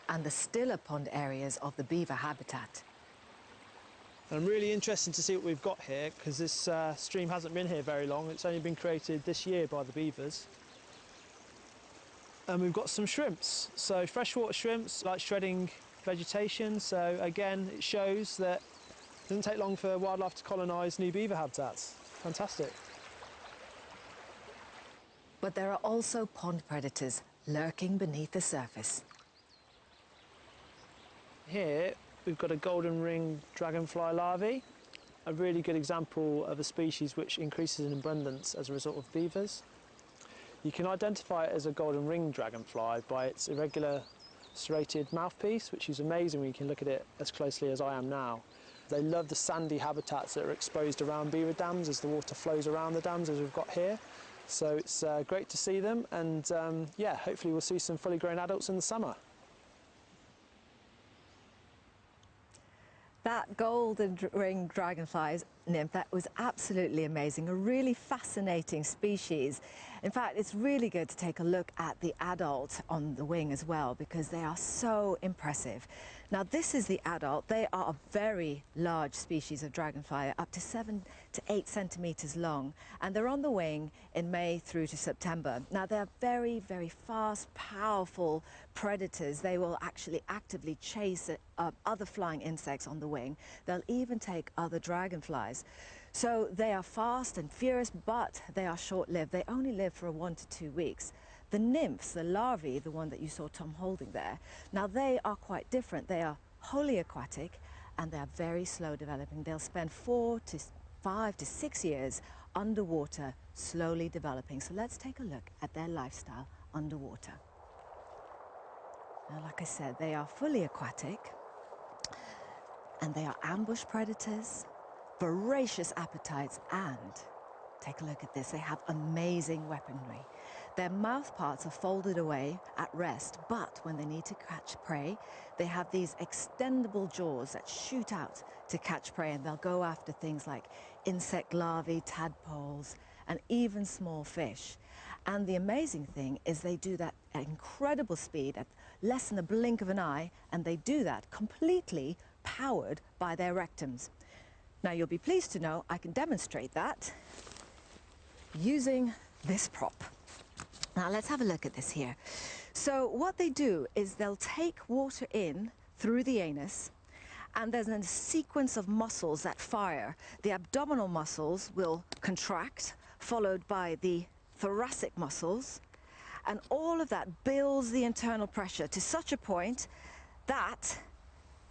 and the stiller pond areas of the beaver habitat. I'm really interested to see what we've got here because this stream hasn't been here very long. It's only been created this year by the beavers. And we've got some shrimps. So freshwater shrimps like shredding vegetation. So again, it shows that it doesn't take long for wildlife to colonise new beaver habitats. Fantastic. But there are also pond predators lurking beneath the surface. Here we've got a golden ring dragonfly larvae, a really good example of a species which increases in abundance as a result of beavers. You can identify it as a golden ring dragonfly by its irregular serrated mouthpiece, which is amazing when you can look at it as closely as I am now. They love the sandy habitats that are exposed around beaver dams as the water flows around the dams as we've got here. So it's great to see them, and yeah, hopefully we'll see some fully grown adults in the summer. That golden ring dragonfly nymph, that was absolutely amazing, a really fascinating species. In fact, it's really good to take a look at the adult on the wing as well because they are so impressive. Now this is the adult. They are a very large species of dragonfly, up to 7 to 8 centimeters long, and they're on the wing in May through to September. Now they're very, very fast, powerful predators. They will actually actively chase other flying insects on the wing. They'll even take other dragonflies. So they are fast and furious, but they are short-lived. They only live for 1 to 2 weeks. The nymphs, the larvae, the one that you saw Tom holding there, now they are quite different. They are wholly aquatic and they are very slow developing. They'll spend 4 to 5 to 6 years underwater, slowly developing. So let's take a look at their lifestyle underwater. Now, like I said, they are fully aquatic and they are ambush predators, voracious appetites, and take a look at this, they have amazing weaponry. Their mouth parts are folded away at rest, but when they need to catch prey, they have these extendable jaws that shoot out to catch prey, and they'll go after things like insect larvae, tadpoles, and even small fish. And the amazing thing is they do that at incredible speed, at less than a blink of an eye, and they do that completely powered by their rectums. Now you'll be pleased to know I can demonstrate that using this prop. Now let's have a look at this here. So what they do is they'll take water in through the anus, and there's a sequence of muscles that fire. The abdominal muscles will contract, followed by the thoracic muscles, and all of that builds the internal pressure to such a point that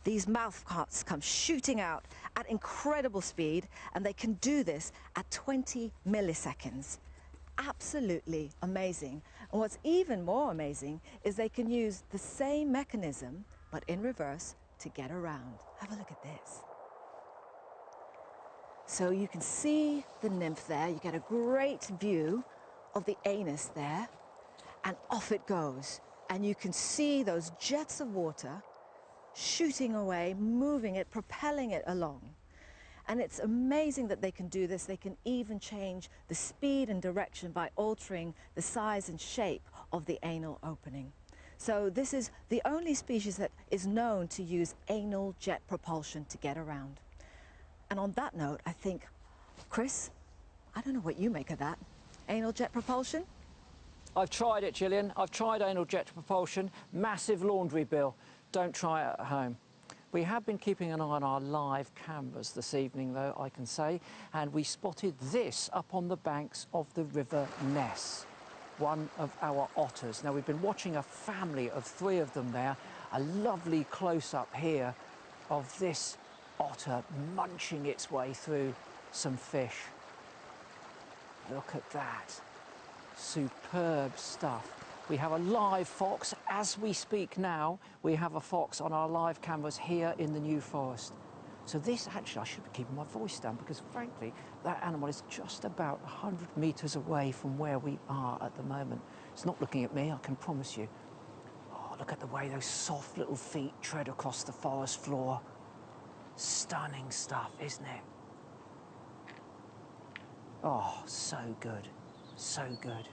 these mouth parts come shooting out at incredible speed, and they can do this at 20 milliseconds. Absolutely amazing. And what's even more amazing is they can use the same mechanism, but in reverse, to get around. Have a look at this. So you can see the nymph there. You get a great view of the anus there, and off it goes. And you can see those jets of water shooting away, moving it, propelling it along. And it's amazing that they can do this. They can even change the speed and direction by altering the size and shape of the anal opening. So this is the only species that is known to use anal jet propulsion to get around. And on that note, I think, Chris, I don't know what you make of that. Anal jet propulsion? I've tried it, Gillian. I've tried anal jet propulsion. Massive laundry bill. Don't try it at home. We have been keeping an eye on our live cameras this evening, though, I can say, and we spotted this up on the banks of the River Ness, one of our otters. Now, we've been watching a family of 3 of them there, a lovely close-up here of this otter munching its way through some fish. Look at that. Superb stuff. We have a live fox as we speak now. We have a fox on our live cameras here in the New Forest. So this, actually, I should be keeping my voice down because, frankly, that animal is just about 100 metres away from where we are at the moment. It's not looking at me, I can promise you. Oh, look at the way those soft little feet tread across the forest floor. Stunning stuff, isn't it? Oh, so good, so good.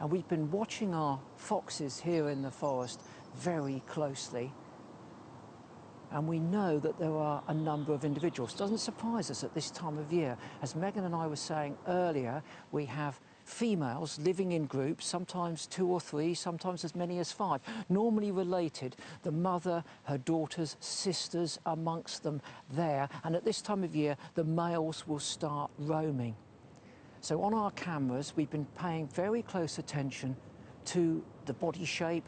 And we've been watching our foxes here in the forest very closely. And we know that there are a number of individuals. Doesn't surprise us at this time of year. As Megan and I were saying earlier, we have females living in groups, sometimes 2 or 3, sometimes as many as 5, normally related. The mother, her daughters, sisters amongst them there. And at this time of year, the males will start roaming. So on our cameras, we've been paying very close attention to the body shape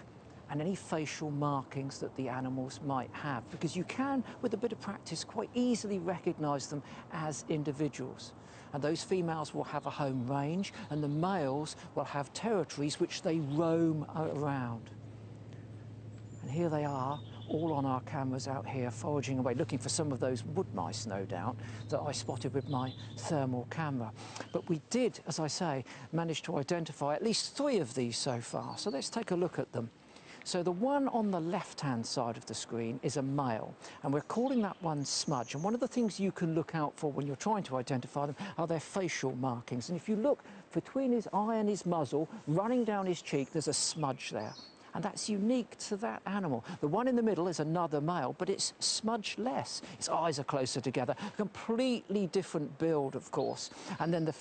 and any facial markings that the animals might have, because you can, with a bit of practice, quite easily recognise them as individuals. And those females will have a home range, and the males will have territories which they roam around. And here they are, all on our cameras out here, foraging away, looking for some of those wood mice, no doubt, that I spotted with my thermal camera. But we did, as I say, manage to identify at least 3 of these so far. So let's take a look at them. So the one on the left-hand side of the screen is a male, and we're calling that one smudge. And one of the things you can look out for when you're trying to identify them are their facial markings. And if you look between his eye and his muzzle, running down his cheek, there's a smudge there. And that's unique to that animal. The one in the middle is another male, but it's smudge-less. Its eyes are closer together. Completely different build, of course. And then the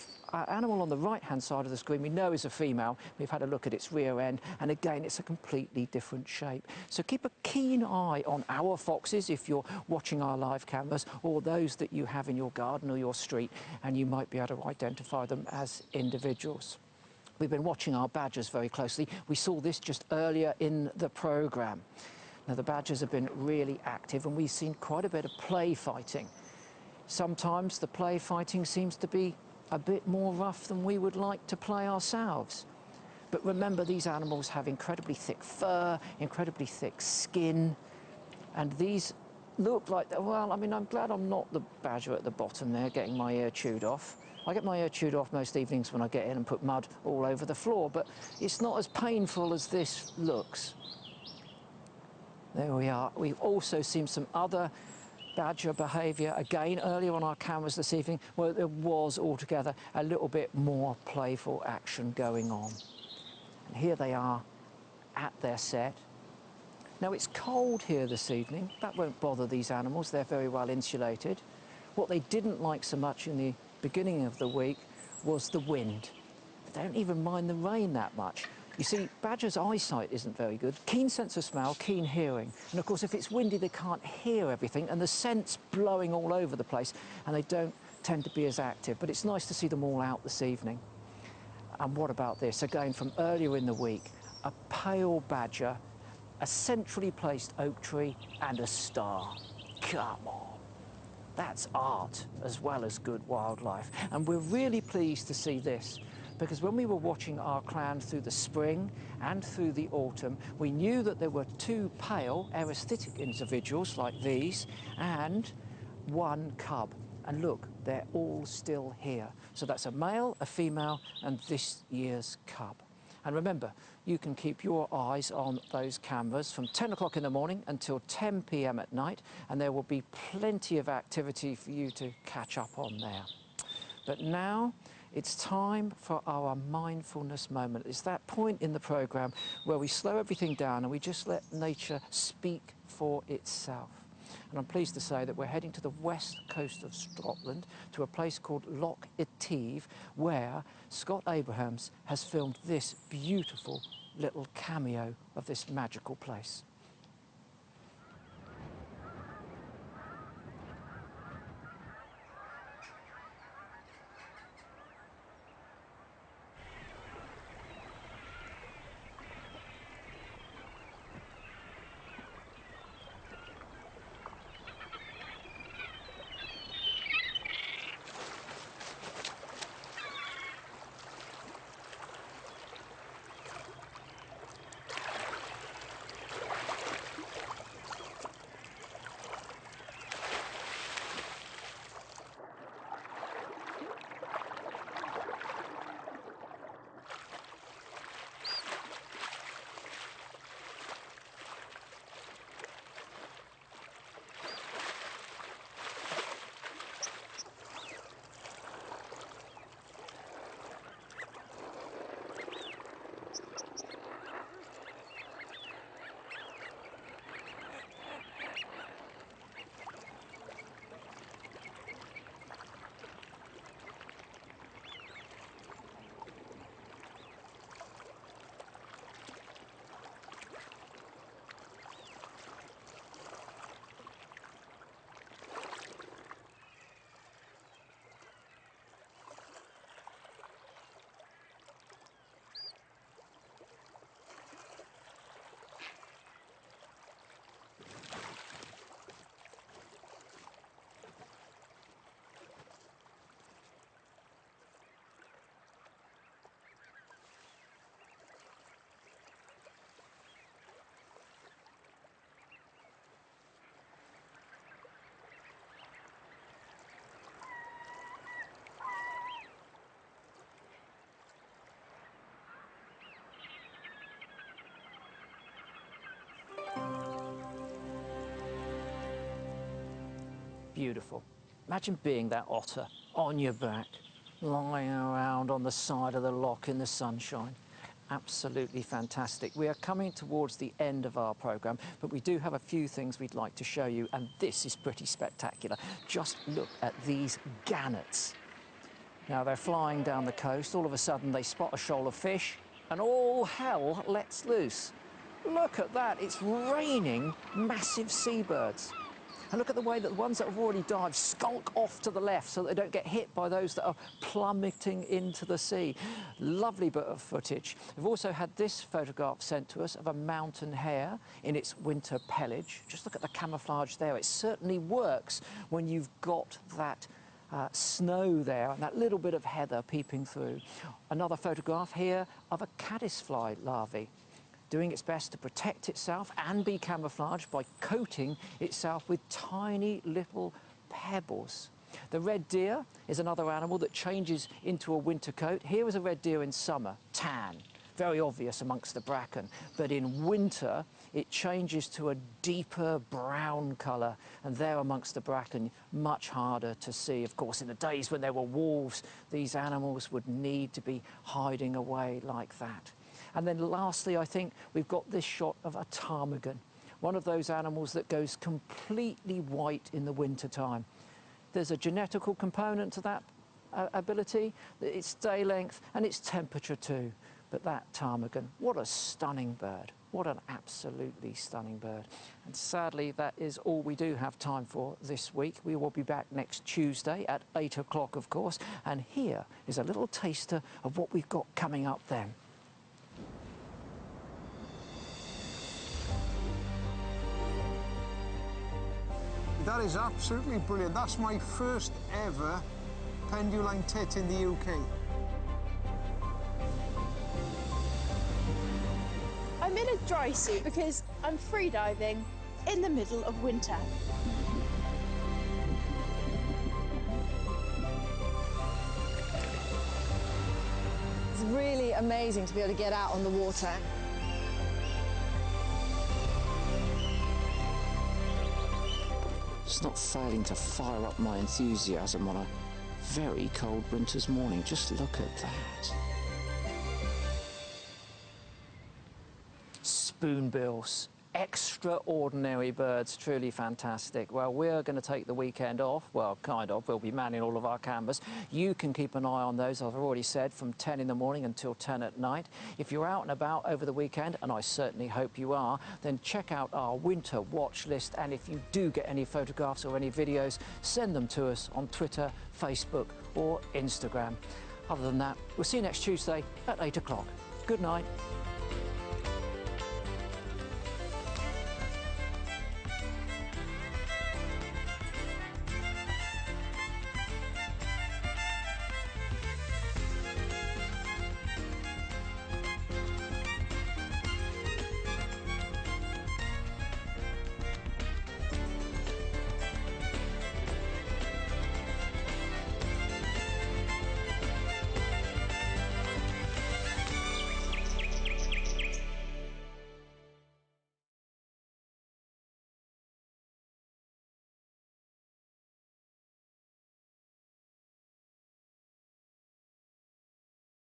animal on the right-hand side of the screen we know is a female. We've had a look at its rear end, and again, it's a completely different shape. So keep a keen eye on our foxes if you're watching our live cameras, or those that you have in your garden or your street, and you might be able to identify them as individuals. We've been watching our badgers very closely. We saw this just earlier in the programme. Now, the badgers have been really active, and we've seen quite a bit of play fighting. Sometimes the play fighting seems to be a bit more rough than we would like to play ourselves. But remember, these animals have incredibly thick fur, incredibly thick skin, and these look like, well, I mean, I'm glad I'm not the badger at the bottom there getting my ear chewed off. I get my ear chewed off most evenings when I get in and put mud all over the floor, but it's not as painful as this looks. There we are. We've also seen some other badger behaviour again earlier on our cameras this evening, where there was altogether a little bit more playful action going on. And here they are at their set. Now, it's cold here this evening. That won't bother these animals. They're very well insulated. What they didn't like so much in the beginning of the week was the wind. They don't even mind the rain that much. You see, badgers' eyesight isn't very good. Keen sense of smell, keen hearing. And of course, if it's windy, they can't hear everything, and the scent's blowing all over the place, and they don't tend to be as active. But it's nice to see them all out this evening. And what about this? Again, from earlier in the week, a pale badger, a centrally placed oak tree, and a star. Come on. That's art as well as good wildlife. And we're really pleased to see this, because when we were watching our clan through the spring and through the autumn, we knew that there were 2 pale aesthetic individuals like these and 1 cub. And look, they're all still here. So that's a male, a female, and this year's cub. And remember, you can keep your eyes on those cameras from 10 o'clock in the morning until 10 p.m. at night, and there will be plenty of activity for you to catch up on there. But now it's time for our mindfulness moment. It's that point in the programme where we slow everything down and we just let nature speak for itself. And I'm pleased to say that we're heading to the west coast of Scotland, to a place called Loch Etive, where Scott Abrahams has filmed this beautiful little cameo of this magical place. Beautiful. Imagine being that otter on your back, lying around on the side of the loch in the sunshine. Absolutely fantastic. We are coming towards the end of our programme, but we do have a few things we'd like to show you, and this is pretty spectacular. Just look at these gannets. Now, they're flying down the coast. All of a sudden, they spot a shoal of fish, and all hell lets loose. Look at that. It's raining massive seabirds. And look at the way that the ones that have already dived skulk off to the left so that they don't get hit by those that are plummeting into the sea. Lovely bit of footage. We've also had this photograph sent to us of a mountain hare in its winter pelage. Just look at the camouflage there. It certainly works when you've got that snow there and that little bit of heather peeping through. Another photograph here of a caddisfly larvae, doing its best to protect itself and be camouflaged by coating itself with tiny little pebbles. The red deer is another animal that changes into a winter coat. Here is a red deer in summer, tan, very obvious amongst the bracken, but in winter it changes to a deeper brown colour, and there amongst the bracken, much harder to see. Of course, in the days when there were wolves, these animals would need to be hiding away like that. And then lastly, I think we've got this shot of a ptarmigan, one of those animals that goes completely white in the winter time. There's a genetical component to that ability, its day length and its temperature too. But that ptarmigan, what a stunning bird. What an absolutely stunning bird. And sadly, that is all we do have time for this week. We will be back next Tuesday at 8 o'clock, of course. And here is a little taster of what we've got coming up then. That is absolutely brilliant. That's my first ever penduline tit in the UK. I'm in a dry suit because I'm free diving in the middle of winter. It's really amazing to be able to get out on the water. It's not failing to fire up my enthusiasm on a very cold winter's morning. Just look at that. Spoonbills, extraordinary birds, truly fantastic. Well, we're going to take the weekend off. Well, kind of. We'll be manning all of our cameras. You can keep an eye on those, as I've already said, from 10 in the morning until 10 at night. If you're out and about over the weekend, and I certainly hope you are, then check out our winter watch list. And if you do get any photographs or any videos, send them to us on Twitter, Facebook or Instagram. Other than that, we'll see you next Tuesday at 8 o'clock. Good night.